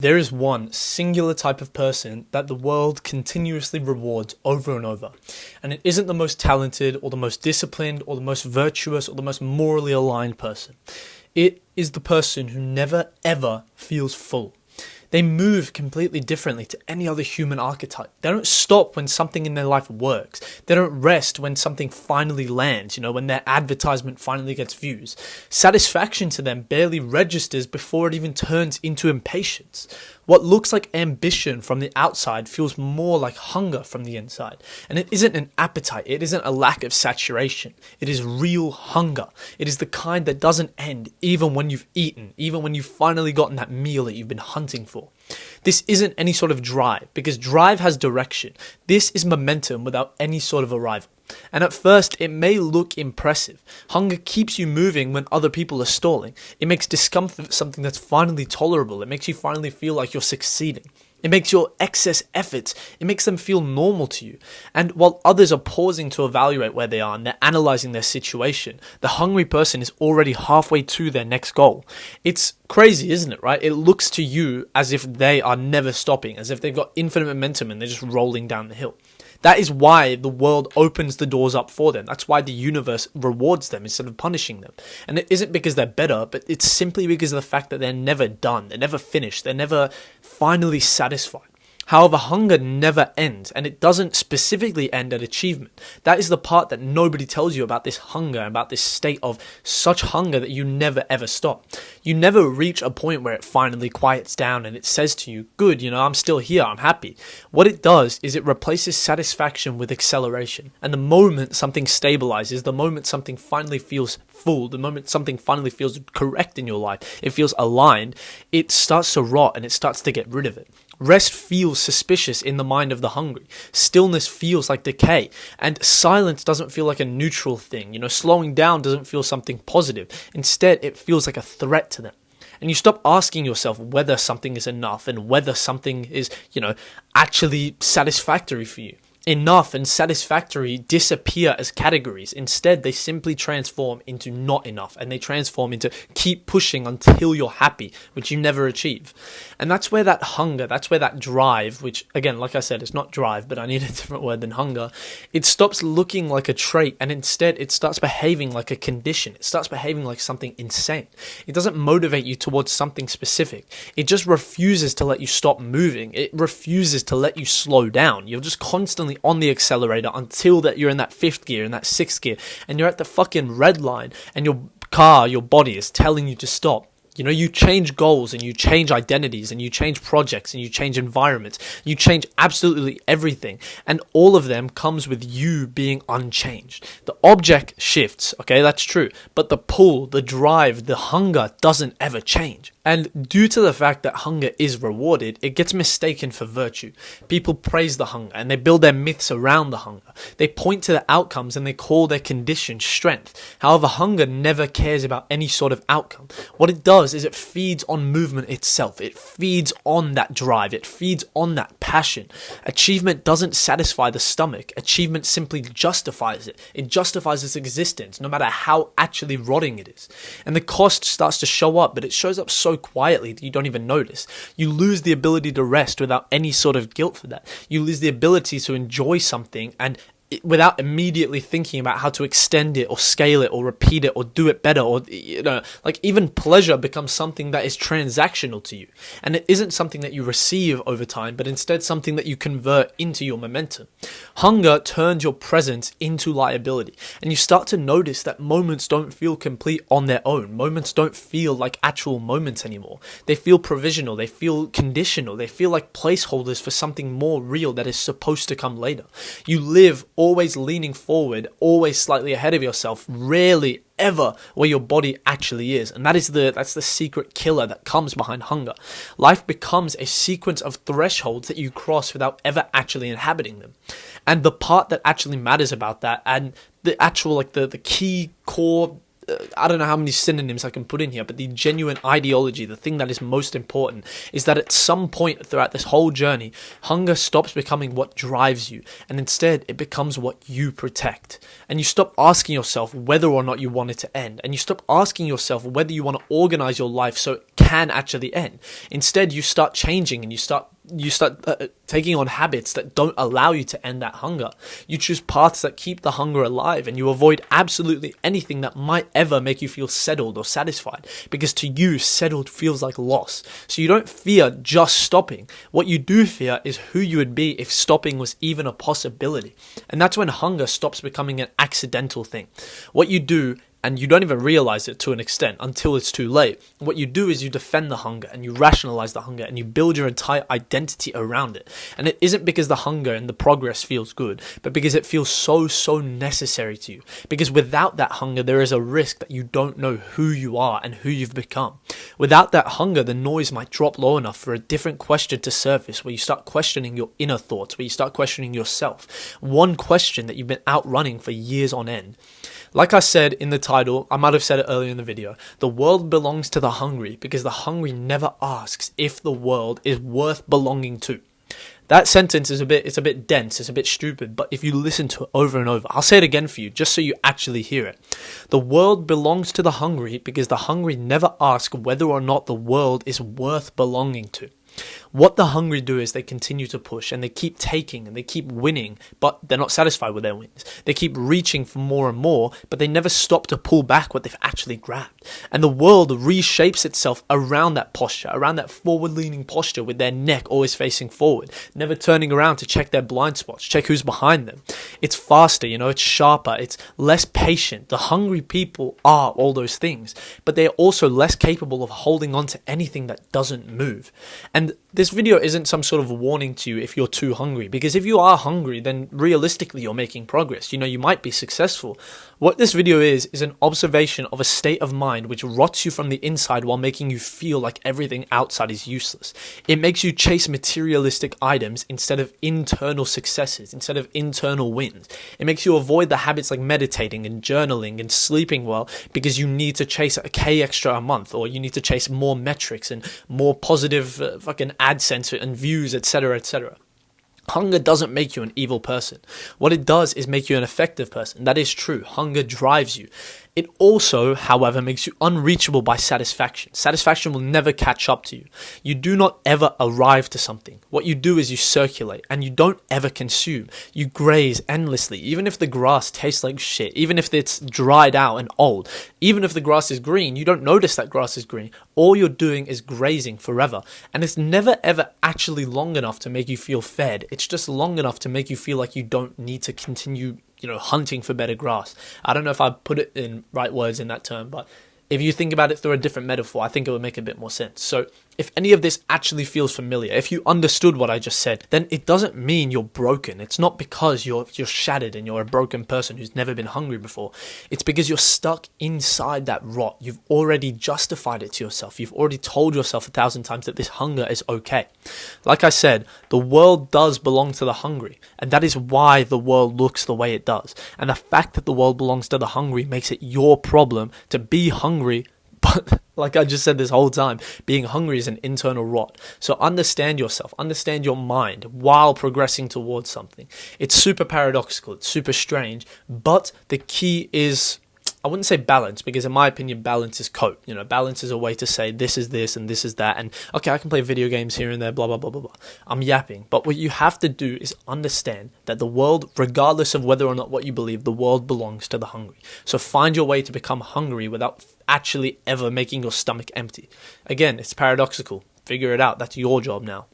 There is one singular type of person that the world continuously rewards over and over. And it isn't the most talented or the most disciplined or the most virtuous or the most morally aligned person. It is the person who never ever feels full. They move completely differently to any other human archetype. They don't stop when something in their life works. They don't rest when something finally lands, when their advertisement finally gets views. Satisfaction to them barely registers before it even turns into impatience. What looks like ambition from the outside feels more like hunger from the inside. And it isn't an appetite. It isn't a lack of saturation. It is real hunger. It is the kind that doesn't end even when you've eaten, even when you've finally gotten that meal that you've been hunting for. This isn't any sort of drive, because drive has direction. This is momentum without any sort of arrival. And at first, it may look impressive. Hunger keeps you moving when other people are stalling. It makes discomfort something that's finally tolerable. It makes you finally feel like you're succeeding. It makes your excess efforts, it makes them feel normal to you. And while others are pausing to evaluate where they are and they're analyzing their situation, the hungry person is already halfway to their next goal. It's crazy, isn't it, right? It looks to you as if they are never stopping, as if they've got infinite momentum and they're just rolling down the hill. That is why the world opens the doors up for them. That's why the universe rewards them instead of punishing them. And it isn't because they're better, but it's simply because of the fact that they're never done. They're never finished. They're never finally satisfied. However, hunger never ends, and it doesn't specifically end at achievement. That is the part that nobody tells you about this hunger, about this state of such hunger that you never ever stop. You never reach a point where it finally quiets down and it says to you, good, I'm still here, I'm happy. What it does is it replaces satisfaction with acceleration. And the moment something stabilizes, the moment something finally feels full, the moment something finally feels correct in your life, it feels aligned, it starts to rot and it starts to get rid of it. Rest feels suspicious in the mind of the hungry. Stillness feels like decay. And silence doesn't feel like a neutral thing. Slowing down doesn't feel something positive. Instead, it feels like a threat to them. And you stop asking yourself whether something is enough and whether something is, actually satisfactory for you. Enough and satisfactory disappear as categories. Instead, they simply transform into not enough, and they transform into keep pushing until you're happy, which you never achieve. And that's where that hunger, that's where that drive, which again, like I said, it's not drive, but I need a different word than hunger, it stops looking like a trait, and instead it starts behaving like a condition. It starts behaving like something insane. It doesn't motivate you towards something specific. It just refuses to let you stop moving. It refuses to let you slow down. You're just constantly on the accelerator until that you're in that fifth gear, in that sixth gear, and you're at the fucking red line, and your body is telling you to stop. You change goals and you change identities and you change projects and you change environments. You change absolutely everything. And all of them comes with you being unchanged. The object shifts, okay, that's true. But the pull, the drive, the hunger doesn't ever change. And due to the fact that hunger is rewarded, it gets mistaken for virtue. People praise the hunger and they build their myths around the hunger. They point to the outcomes and they call their condition strength. However, hunger never cares about any sort of outcome. What it does is it feeds on movement itself. It feeds on that drive. It feeds on that passion. Achievement doesn't satisfy the stomach. Achievement simply justifies it. It justifies its existence, no matter how actually rotting it is. And the cost starts to show up, but it shows up so quietly that you don't even notice. You lose the ability to rest without any sort of guilt for that. You lose the ability to enjoy something and without immediately thinking about how to extend it or scale it or repeat it or do it better, or even pleasure becomes something that is transactional to you, and it isn't something that you receive over time, but instead something that you convert into your momentum. Hunger turns your presence into liability, and you start to notice that moments don't feel complete on their own. Moments don't feel like actual moments anymore. They feel provisional, they feel conditional, they feel like placeholders for something more real that is supposed to come later. You live always leaning forward, always slightly ahead of yourself, rarely ever where your body actually is. And that's the secret killer that comes behind hunger. Life becomes a sequence of thresholds that you cross without ever actually inhabiting them. And the part that actually matters about that, and the actual the key core I don't know how many synonyms I can put in here, but the genuine ideology, the thing that is most important, is that at some point throughout this whole journey, hunger stops becoming what drives you, and instead it becomes what you protect. And you stop asking yourself whether or not you want it to end, and you stop asking yourself whether you want to organize your life so it can actually end. Instead, you start changing, and you start taking on habits that don't allow you to end that hunger. You choose paths that keep the hunger alive, and you avoid absolutely anything that might ever make you feel settled or satisfied, because to you, settled feels like loss. So you don't fear just stopping. What you do fear is who you would be if stopping was even a possibility. And that's when hunger stops becoming an accidental thing. What you do, and you don't even realize it to an extent until it's too late. What you do is you defend the hunger, and you rationalize the hunger, and you build your entire identity around it. And it isn't because the hunger and the progress feels good, but because it feels so necessary to you. Because without that hunger, there is a risk that you don't know who you are and who you've become. Without that hunger, the noise might drop low enough for a different question to surface, where you start questioning your inner thoughts, where you start questioning yourself. One question that you've been outrunning for years on end. Like I said in the title, I might have said it earlier in the video, the world belongs to the hungry because the hungry never asks if the world is worth belonging to. That sentence is a bit dense, it's a bit stupid, but if you listen to it over and over, I'll say it again for you, just so you actually hear it. The world belongs to the hungry because the hungry never ask whether or not the world is worth belonging to. What the hungry do is they continue to push, and they keep taking, and they keep winning, but they're not satisfied with their wins. They keep reaching for more and more, but they never stop to pull back what they've actually grabbed. And the world reshapes itself around that posture, around that forward-leaning posture with their neck always facing forward, never turning around to check their blind spots, check who's behind them. It's faster, it's sharper, it's less patient. The hungry people are all those things, but they're also less capable of holding on to anything that doesn't move. And this video isn't some sort of warning to you if you're too hungry, because if you are hungry, then realistically you're making progress. You might be successful. What this video is an observation of a state of mind which rots you from the inside while making you feel like everything outside is useless. It makes you chase materialistic items instead of internal successes, instead of internal wins. It makes you avoid the habits like meditating and journaling and sleeping well because you need to chase a K extra a month, or you need to chase more metrics and more positive fucking AdSense and views, etc., etc. Hunger doesn't make you an evil person. What it does is make you an effective person. That is true. Hunger drives you. It also, however, makes you unreachable by satisfaction. Satisfaction will never catch up to you. You do not ever arrive to something. What you do is you circulate, and you don't ever consume. You graze endlessly, even if the grass tastes like shit, even if it's dried out and old, even if the grass is green, you don't notice that grass is green. All you're doing is grazing forever, and it's never ever actually long enough to make you feel fed. It's just long enough to make you feel like you don't need to continue hunting for better grass. I don't know if I put it in right words in that term, but if you think about it through a different metaphor, I think it would make a bit more sense. So if any of this actually feels familiar, if you understood what I just said, then it doesn't mean you're broken. It's not because you're shattered and you're a broken person who's never been hungry before. It's because you're stuck inside that rot. You've already justified it to yourself. You've already told yourself 1,000 times that this hunger is okay. Like I said, the world does belong to the hungry, and that is why the world looks the way it does. And the fact that the world belongs to the hungry makes it your problem to be hungry. But like I just said this whole time, being hungry is an internal rot. So understand yourself, understand your mind while progressing towards something. It's super paradoxical, it's super strange, but the key is, I wouldn't say balance, because in my opinion, balance is cope. Balance is a way to say this is this and this is that. And okay, I can play video games here and there, blah, blah, blah, blah, blah. I'm yapping. But what you have to do is understand that the world, regardless of whether or not what you believe, the world belongs to the hungry. So find your way to become hungry without actually ever making your stomach empty. Again, it's paradoxical. Figure it out. That's your job now.